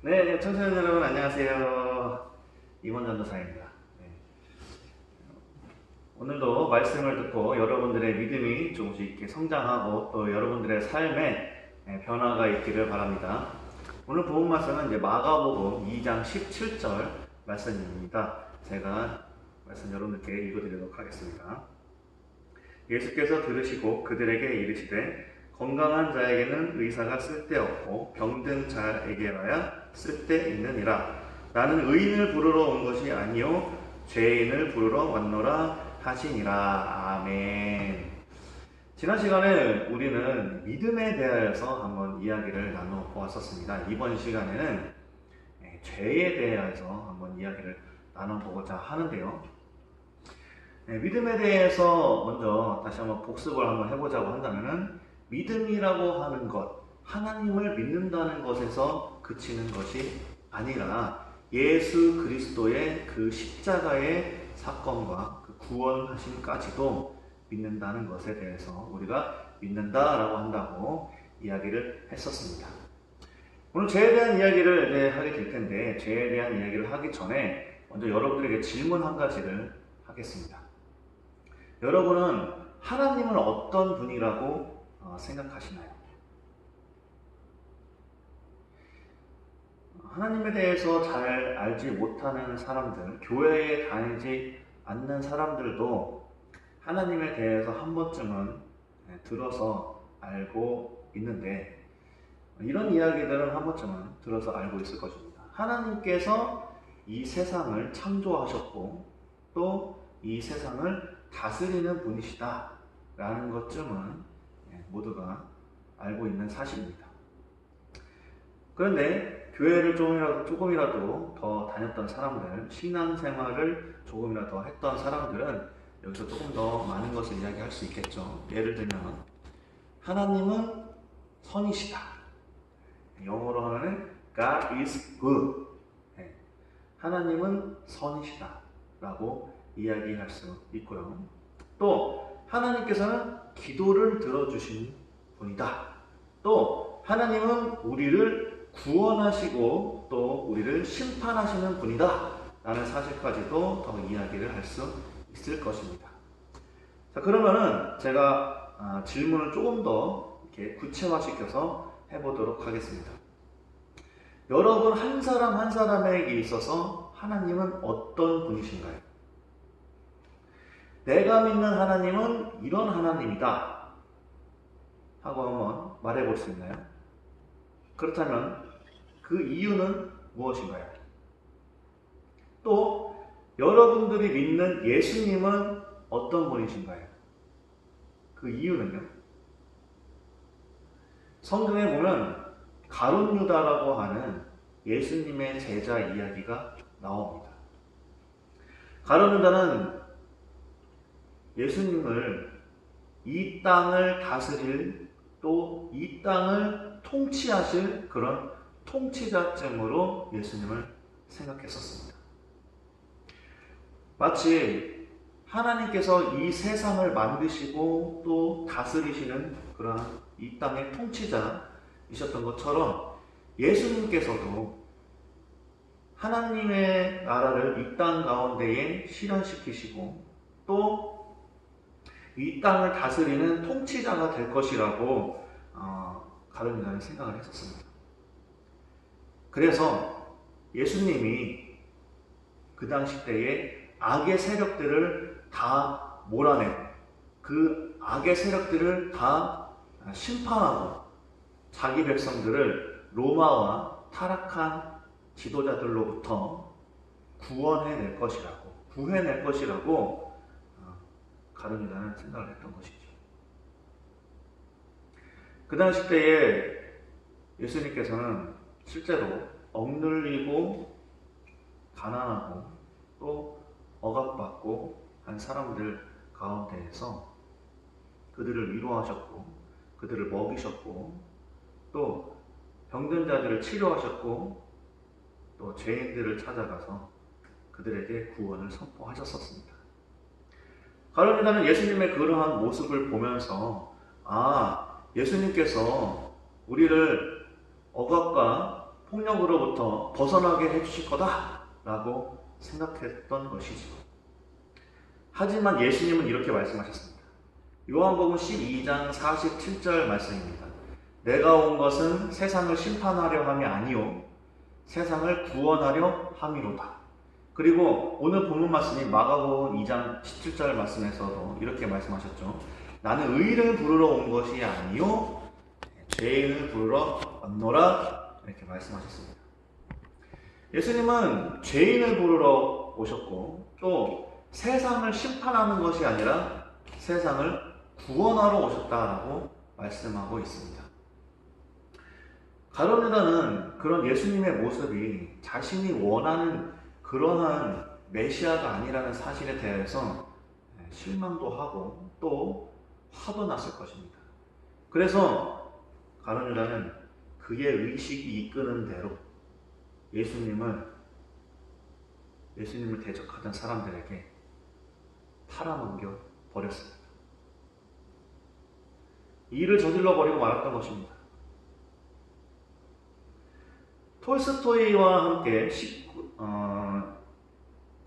네, 청소년 여러분 안녕하세요. 임원 전도사입니다. 네. 오늘도 말씀을 듣고 여러분들의 믿음이 조금씩 이렇게 성장하고 또 여러분들의 삶에 변화가 있기를 바랍니다. 오늘 본 말씀은 이제 마가복음 2장 17절 말씀입니다. 제가 말씀 여러분들께 읽어드리도록 하겠습니다. 예수께서 들으시고 그들에게 이르시되 건강한 자에게는 의사가 쓸데없고 병든 자에게라야 쓸데있느니라. 나는 의인을 부르러 온 것이 아니요 죄인을 부르러 왔노라 하시니라. 아멘. 지난 시간에 우리는 믿음에 대하여서 한번 이야기를 나눠보았었습니다. 이번 시간에는 죄에 대해서 한번 이야기를 나눠보고자 하는데요. 믿음에 대해서 먼저 다시 한번 복습을 한번 해보자고 한다면은 믿음이라고 하는 것, 하나님을 믿는다는 것에서 그치는 것이 아니라 예수 그리스도의 그 십자가의 사건과 그 구원하심까지도 믿는다는 것에 대해서 우리가 믿는다라고 한다고 이야기를 했었습니다. 오늘 죄에 대한 이야기를 하게 될 텐데 죄에 대한 이야기를 하기 전에 먼저 여러분들에게 질문 한 가지를 하겠습니다. 여러분은 하나님은 어떤 분이라고 생각하시나요? 하나님에 대해서 잘 알지 못하는 사람들, 교회에 다니지 않는 사람들도 하나님에 대해서 한 번쯤은 들어서 알고 있는데 이런 이야기들은 한 번쯤은 들어서 알고 있을 것입니다. 하나님께서 이 세상을 창조하셨고 또 이 세상을 다스리는 분이시다 라는 것쯤은 모두가 알고 있는 사실입니다. 그런데 교회를 조금이라도 더 다녔던 사람들, 신앙생활을 조금이라도 더 했던 사람들은 여기서 조금 더 많은 것을 이야기할 수 있겠죠. 예를 들면 하나님은 선이시다. 영어로 하면은 God is good. 하나님은 선이시다 라고 이야기할 수 있고요. 또 하나님께서는 기도를 들어주신 분이다. 또 하나님은 우리를 구원하시고 또 우리를 심판하시는 분이다 라는 사실까지도 더 이야기를 할 수 있을 것입니다. 자, 그러면은 제가 질문을 조금 더 이렇게 구체화시켜서 해보도록 하겠습니다. 여러분 한 사람 한 사람에게 있어서 하나님은 어떤 분이신가요? 내가 믿는 하나님은 이런 하나님이다 하고 한번 말해볼 수 있나요? 그렇다면 그 이유는 무엇인가요? 또 여러분들이 믿는 예수님은 어떤 분이신가요? 그 이유는요? 성경에 보면 가룟 유다라고 하는 예수님의 제자 이야기가 나옵니다. 가룟 유다는 예수님을 이 땅을 다스릴 또 이 땅을 통치하실 그런 통치자쯤으로 예수님을 생각했었습니다. 마치 하나님께서 이 세상을 만드시고 또 다스리시는 그런 이 땅의 통치자이셨던 것처럼 예수님께서도 하나님의 나라를 이 땅 가운데에 실현시키시고 또 이 땅을 다스리는 통치자가 될 것이라고 가룟 유다는 생각을 했었습니다. 그래서 예수님이 그 당시 때에 악의 세력들을 다 몰아내고 그 악의 세력들을 다 심판하고 자기 백성들을 로마와 타락한 지도자들로부터 구해낼 것이라고 가룟 유다는 생각을 했던 것이죠. 그 당시 때에 예수님께서는 실제로 억눌리고 가난하고 또 억압받고 한 사람들 가운데에서 그들을 위로하셨고 그들을 먹이셨고 또 병든 자들을 치료하셨고 또 죄인들을 찾아가서 그들에게 구원을 선포하셨었습니다. 가룟 유다는 예수님의 그러한 모습을 보면서 예수님께서 우리를 억압과 폭력으로부터 벗어나게 해주실 거다라고 생각했던 것이죠. 하지만 예수님은 이렇게 말씀하셨습니다. 요한복음 12장 47절 말씀입니다. 내가 온 것은 세상을 심판하려 함이 아니요 세상을 구원하려 함이로다. 그리고 오늘 본문 말씀이 마가복음 2장 17절 말씀에서도 이렇게 말씀하셨죠. 나는 의인을 부르러 온 것이 아니요 죄인을 부르러 왔노라. 이렇게 말씀하셨습니다. 예수님은 죄인을 부르러 오셨고 또 세상을 심판하는 것이 아니라 세상을 구원하러 오셨다라고 말씀하고 있습니다. 가룟유다는 그런 예수님의 모습이 자신이 원하는 그러한 메시아가 아니라는 사실에 대해서 실망도 하고 또 화도 났을 것입니다. 그래서 가룟유다는 그의 의식이 이끄는 대로 예수님을 대적하던 사람들에게 팔아넘겨 버렸습니다. 이 일을 저질러 버리고 말았던 것입니다. 톨스토이와 함께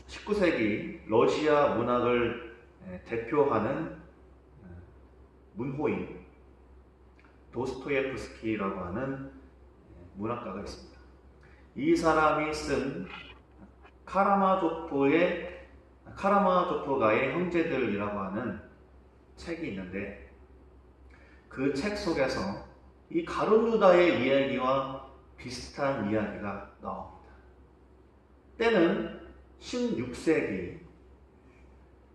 19세기 러시아 문학을 대표하는 문호인 도스토예프스키라고 하는 문학가가 있습니다. 이 사람이 쓴 카라마조프가의 형제들이라고 하는 책이 있는데 그 책 속에서 이 가룟유다의 이야기와 비슷한 이야기가 나옵니다. 때는 16세기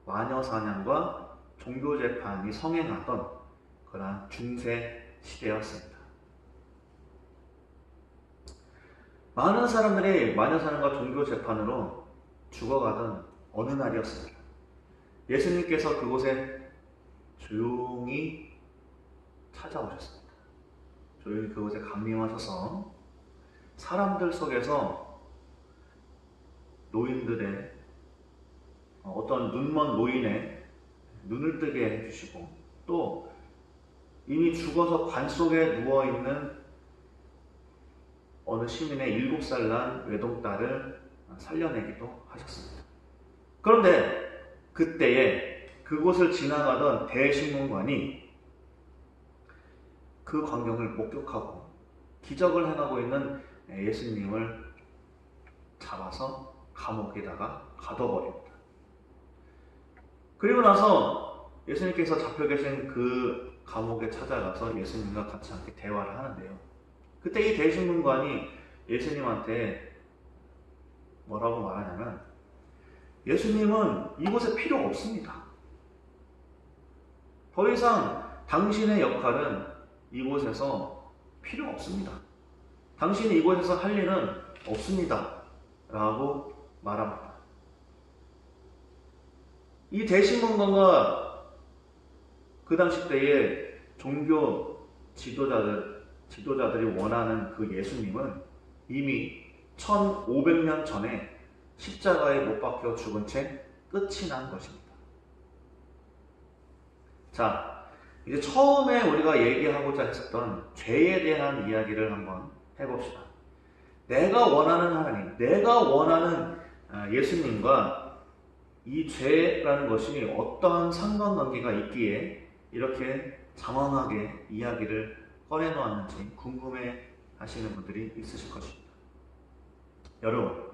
마녀사냥과 종교재판이 성행하던 그러한 중세 시대였습니다. 많은 사람들이 마녀사냥과 종교재판으로 죽어가던 어느 날이었습니다. 예수님께서 그곳에 조용히 찾아오셨습니다. 조용히 그곳에 강림하셔서 사람들 속에서 노인들의 어떤 눈먼 노인의 눈을 뜨게 해주시고 또 이미 죽어서 관 속에 누워있는 어느 시민의 7살 난 외동딸을 살려내기도 하셨습니다. 그런데 그때에 그곳을 지나가던 대신문관이 그 광경을 목격하고 기적을 행하고 있는 예수님을 잡아서 감옥에다가 가둬버립니다. 그리고 나서 예수님께서 잡혀 계신 그 감옥에 찾아가서 예수님과 같이 함께 대화를 하는데요. 그때 이 대신문관이 예수님한테 뭐라고 말하냐면 예수님은 이곳에 필요가 없습니다. 더 이상 당신의 역할은 이곳에서 필요 없습니다. 당신이 이곳에서 할 일은 없습니다. 라고 말합니다. 이 대신문관과 그 당시 때의 종교 지도자들이 원하는 그 예수님은 이미 1500년 전에 십자가에 못 박혀 죽은 채 끝이 난 것입니다. 자, 이제 처음에 우리가 얘기하고자 했었던 죄에 대한 이야기를 한번 해봅시다. 내가 원하는 하나님, 내가 원하는 예수님과 이 죄라는 것이 어떠한 상관관계가 있기에 이렇게 장황하게 이야기를 꺼내놓았는지 궁금해 하시는 분들이 있으실 것입니다. 여러분,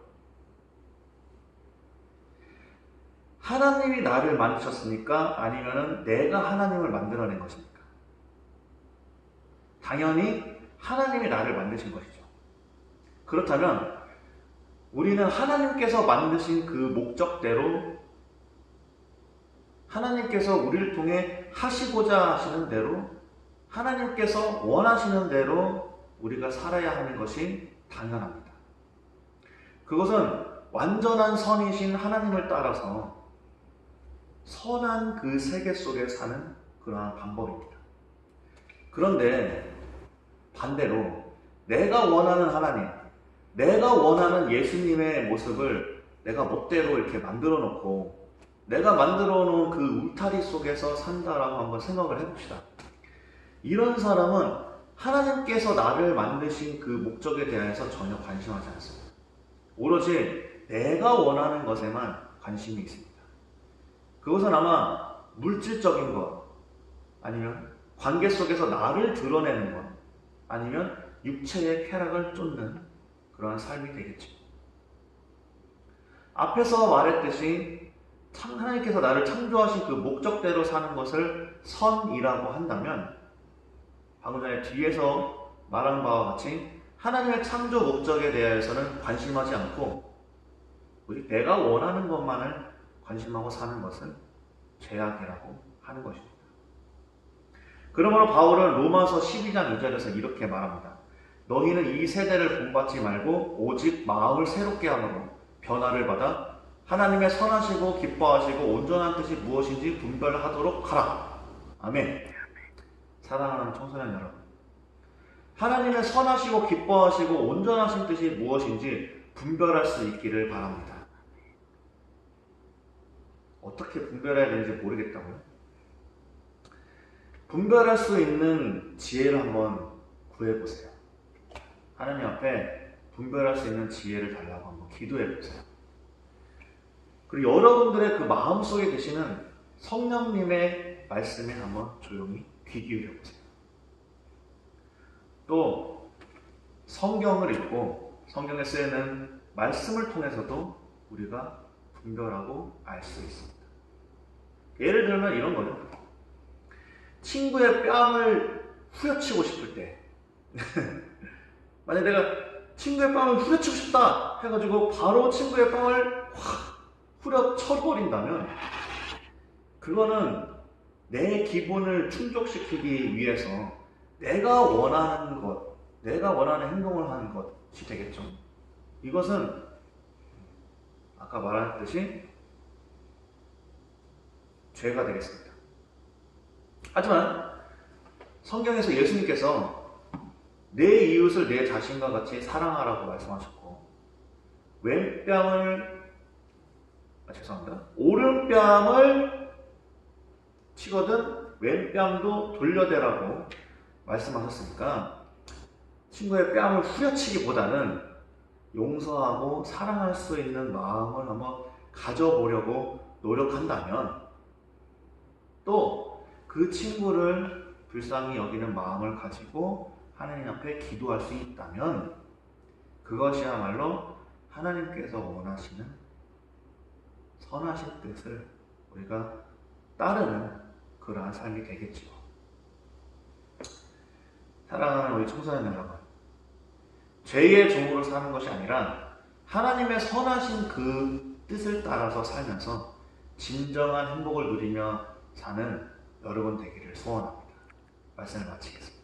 하나님이 나를 만드셨습니까? 아니면 내가 하나님을 만들어낸 것입니까? 당연히 하나님이 나를 만드신 것이죠. 그렇다면 우리는 하나님께서 만드신 그 목적대로 하나님께서 우리를 통해 하시고자 하시는 대로 하나님께서 원하시는 대로 우리가 살아야 하는 것이 당연합니다. 그것은 완전한 선이신 하나님을 따라서 선한 그 세계 속에 사는 그러한 방법입니다. 그런데 반대로 내가 원하는 하나님, 내가 원하는 예수님의 모습을 내가 멋대로 이렇게 만들어 놓고 내가 만들어 놓은 그 울타리 속에서 산다라고 한번 생각을 해봅시다. 이런 사람은 하나님께서 나를 만드신 그 목적에 대해서 전혀 관심하지 않습니다. 오로지 내가 원하는 것에만 관심이 있습니다. 그것은 아마 물질적인 것, 아니면 관계 속에서 나를 드러내는 것, 아니면 육체의 쾌락을 쫓는 그러한 삶이 되겠죠. 앞에서 말했듯이 하나님께서 나를 창조하신 그 목적대로 사는 것을 선이라고 한다면, 방금 전에 뒤에서 말한 바와 같이 하나님의 창조 목적에 대해서는 관심하지 않고 오직 내가 원하는 것만을 관심하고 사는 것은 죄악이라고 하는 것입니다. 그러므로 바울은 로마서 12장 2절에서 이렇게 말합니다. 너희는 이 세대를 본받지 말고 오직 마음을 새롭게 함으로 변화를 받아 하나님의 선하시고 기뻐하시고 온전한 뜻이 무엇인지 분별하도록 하라. 아멘. 사랑하는 청소년 여러분, 하나님의 선하시고 기뻐하시고 온전하신 뜻이 무엇인지 분별할 수 있기를 바랍니다. 어떻게 분별해야 되는지 모르겠다고요? 분별할 수 있는 지혜를 한번 구해보세요. 하나님 앞에 분별할 수 있는 지혜를 달라고 한번 기도해보세요. 그리고 여러분들의 그 마음속에 계시는 성령님의 말씀에 한번 조용히 귀 기울여보세요. 또 성경을 읽고 성경에 쓰이는 말씀을 통해서도 우리가 분별하고 알 수 있습니다. 예를 들면 이런 거죠. 친구의 뺨을 후려치고 싶을 때 만약 내가 친구의 뺨을 후려치고 싶다 해가지고 바로 친구의 뺨을 확 후려쳐버린다면 그거는 내 기분을 충족시키기 위해서 내가 원하는 것, 내가 원하는 행동을 하는 것이 되겠죠. 이것은 아까 말했듯이 죄가 되겠습니다. 하지만 성경에서 예수님께서 내 이웃을 내 자신과 같이 사랑하라고 말씀하셨고 오른뺨을 치거든 왼뺨도 돌려대라고 말씀하셨으니까 친구의 뺨을 후려치기보다는 용서하고 사랑할 수 있는 마음을 한번 가져보려고 노력한다면 또 그 친구를 불쌍히 여기는 마음을 가지고 하나님 앞에 기도할 수 있다면 그것이야말로 하나님께서 원하시는 선하신 뜻을 우리가 따르는 그러한 삶이 되겠지요. 사랑하는 우리 청소년 여러분, 죄의 종으로 사는 것이 아니라 하나님의 선하신 그 뜻을 따라서 살면서 진정한 행복을 누리며 사는 여러분 되기를 소원합니다. 말씀을 마치겠습니다.